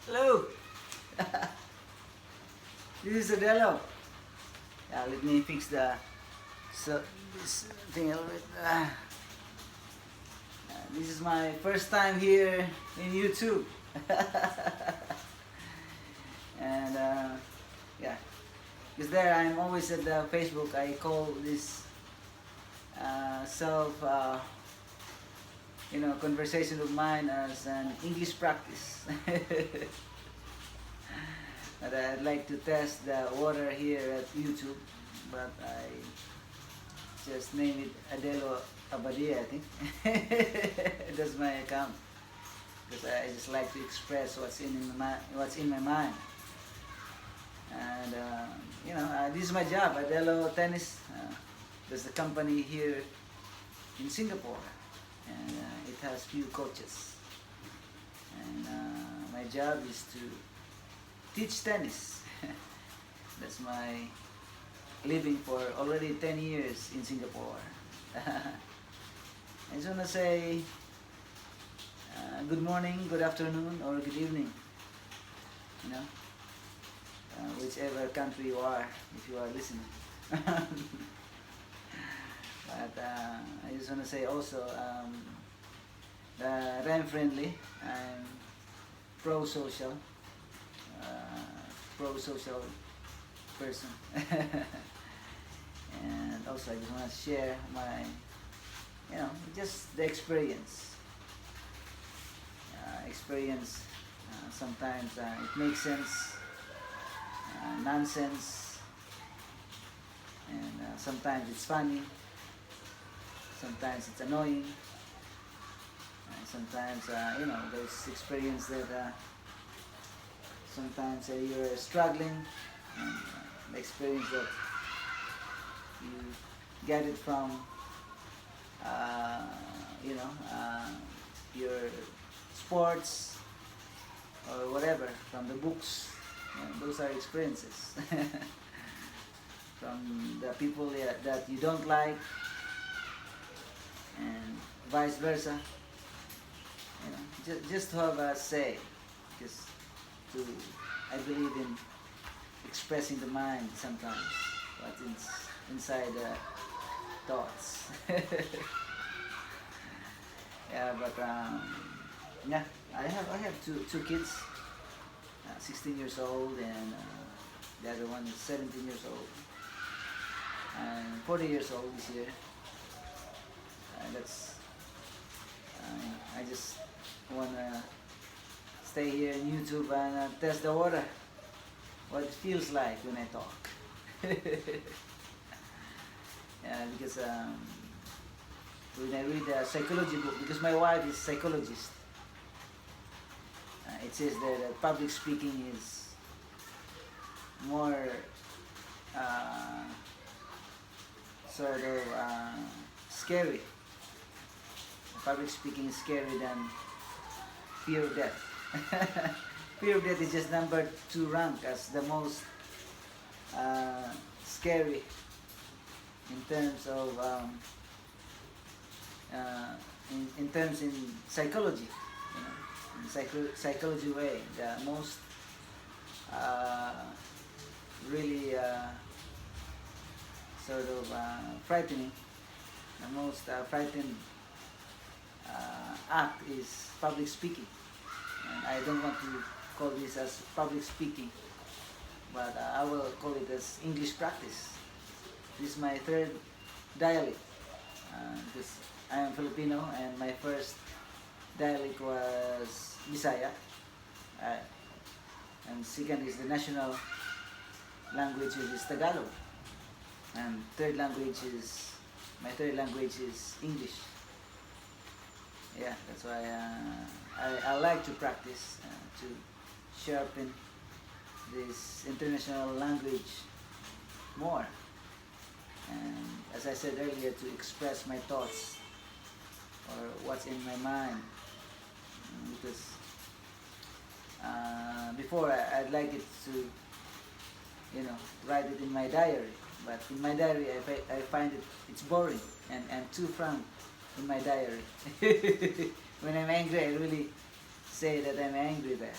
Hello. This is Adelo. Let me fix this thing a little bit. This is my first time here in YouTube. And yeah, because there I'm always at the Facebook. I call this self, conversation of mine as an English practice. But I'd like to test the water here at YouTube, but I just name it Adelo Abadia, I think. That's my account, because I just like to express what's in my mind. And this is my job, Adelo Tennis. There's a company here in Singapore, and it has few coaches. And my job is to teach tennis. That's my living for already 10 years in Singapore. I just want to say good morning, good afternoon, or good evening. Whichever country you are, if you are listening. But I just want to say also that I'm friendly, I'm pro-social, pro-social person. And also I just want to share my, just the experience. Sometimes it makes sense, nonsense, and sometimes it's funny, sometimes it's annoying, and sometimes those experience that sometimes you're struggling, and the experience that you get it from your sports or whatever, from the books. Those are experiences. From the people that you don't like, and vice versa. Just to have a say, because I believe in expressing the mind sometimes, what's inside the thoughts. Yeah, but yeah, I have two kids, 16 years old, and the other one is 17 years old, and 40 years old this year. I just wanna stay here in YouTube and test the water, what it feels like when I talk. Yeah, because when I read a psychology book, because my wife is psychologist, it says that public speaking is more sort of scary. Public speaking is scary than fear of death. Fear of death is just number 2 rank as the most scary in terms of in terms in psychology, in psychology way, the most really sort of frightening, the most frightened act is public speaking. And I don't want to call this as public speaking, but I will call it as English practice. This is my third dialect, because I am Filipino and my first dialect was Bisaya, and second is the national language, which is Tagalog, and my third language is English. Yeah, that's why I like to practice to sharpen this international language more. And as I said earlier, to express my thoughts or what's in my mind. Because before I'd like it to, write it in my diary. But in my diary, I find it's boring, and I'm too frank in my diary. When I'm angry, I really say that I'm angry there.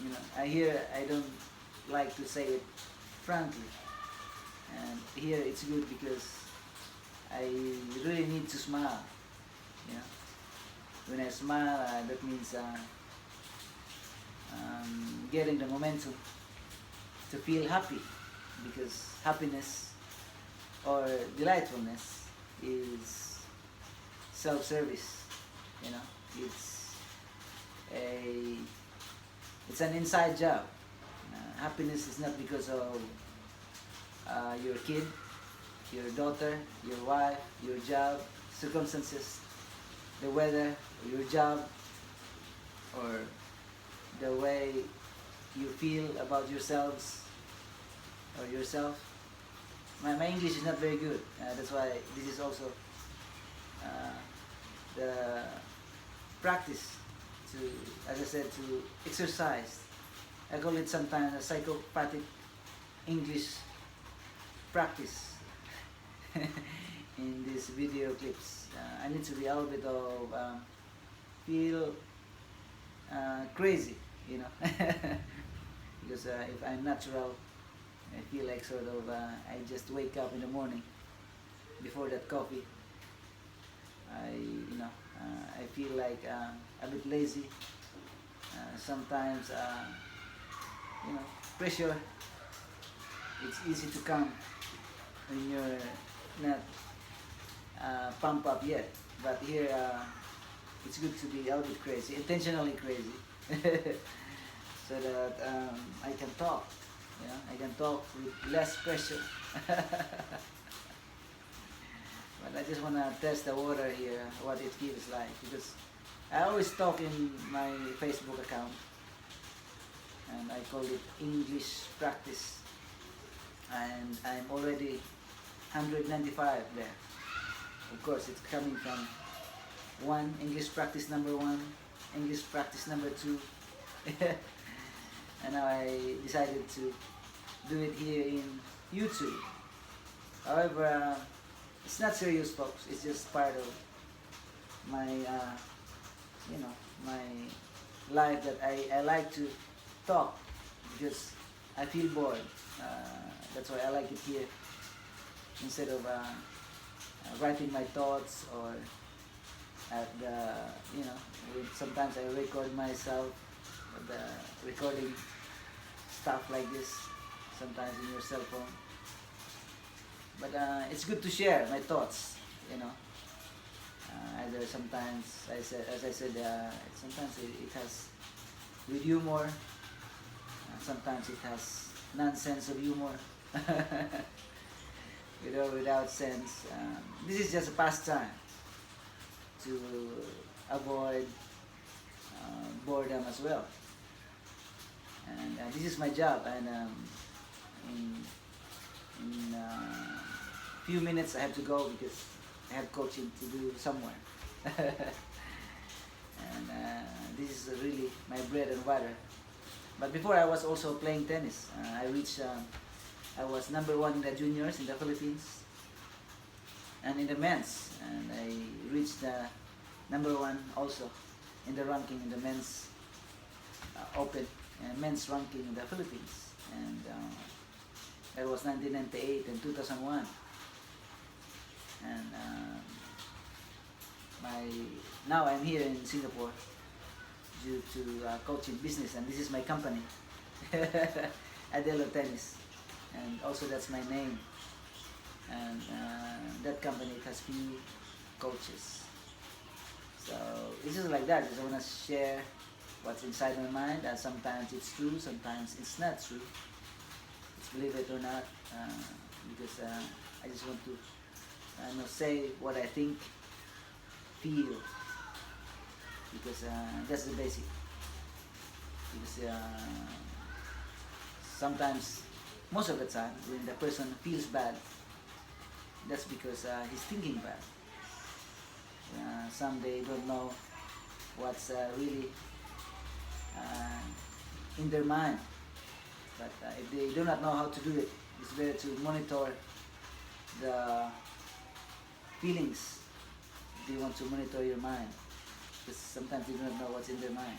You know, I don't like to say it frankly, and here it's good because I really need to smile. You know, when I smile, that means getting the momentum to feel happy, because happiness or delightfulness is self-service. You know, a it's an inside job. Happiness is not because of your kid, your daughter, your wife, your job, circumstances, the weather, your job, or the way you feel about yourselves or yourself. My English is not very good. That's why this is also the practice to, as I said, to exercise. I call it sometimes a psychopathic English practice in these video clips. I need to be a little bit of feel crazy, you know, because if I'm natural, I feel like sort of I just wake up in the morning before that coffee. I feel like a bit lazy. Sometimes, pressure. It's easy to come when you're not pumped up yet. But here, it's good to be a little bit crazy, intentionally crazy, so that I can talk. I can talk with less pressure. But I just want to test the water here, what it feels like, because I always talk in my Facebook account, and I call it English practice, and I'm already 195 there. Of course, it's coming from English practice number 1, English practice number 2, and now I decided to do it here in YouTube. However, it's not serious, folks. It's just part of my, my life, that I like to talk because I feel bored. That's why I like it here, instead of writing my thoughts, or at the, sometimes I record myself, the recording stuff like this, sometimes in your cell phone. But it's good to share my thoughts, either sometimes, as I said, sometimes it has with humor, sometimes it has nonsense of humor, without sense. This is just a pastime to avoid boredom as well. And this is my job, and in few minutes I have to go because I have coaching to do somewhere. And this is really my bread and butter. But before, I was also playing tennis. I was number 1 in the juniors in the Philippines, and in the men's, and I reached number 1 also in the ranking in the men's open men's ranking in the Philippines, and that was 1998 and 2001. And now I'm here in Singapore due to coaching business, and this is my company, Adelo Tennis, and also that's my name. And that company, it has few coaches. So it's just like that. I just want to share what's inside my mind, and sometimes it's true, sometimes it's not true. It's believe it or not, because I just want to say what I think, feel, because that's the basic. Because sometimes, most of the time, when the person feels bad, that's because he's thinking bad. Some they don't know what's really in their mind. But if they do not know how to do it, it's better to monitor the feelings. They want to monitor your mind, because sometimes you do not know what's in their mind.